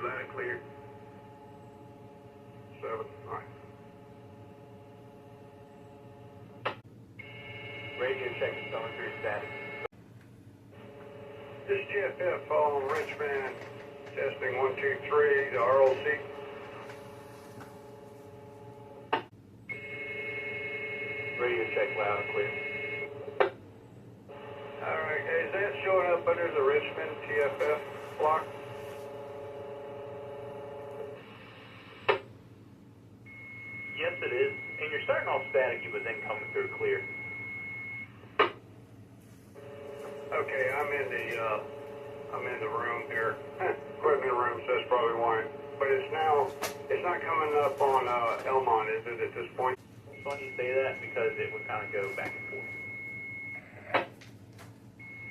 loud and clear. 7, 9. Radio check is coming through static. This is GFF following Richmond. Testing 1, 2, 3, the ROC. Radio check loud and clear. Alright, is that showing up under the Richmond TFF block? Yes, it is. And you're starting off staticky, but then coming through clear. Okay, I'm in the room here. Equipment room, so that's probably why. But it's not coming up on Elmont, is it, at this point? It's funny you say that because it would kind of go back and forth.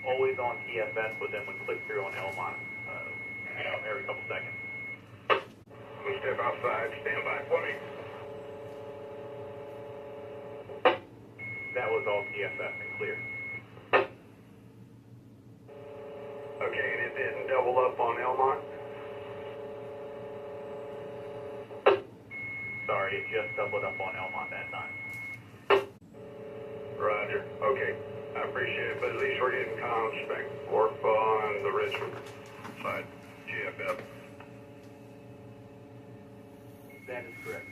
Always on TFS, but then would click through on Elmont, every couple seconds. I'm gonna step outside, stand by for me. That was all TFS and clear. Okay, and it didn't double up on Elmont? Sorry, it just doubled up on Elmont that time. Roger. Okay, I appreciate it, but at least we're getting comms back and forth on the Richmond side, GFF. That is correct.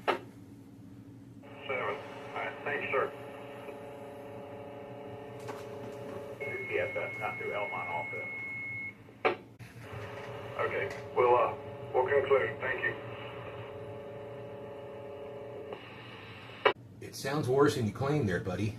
7. Alright, thanks, sir. Through TFS, not through Elmont also. Okay, we'll conclude. Thank you. It sounds worse than you claim there, buddy.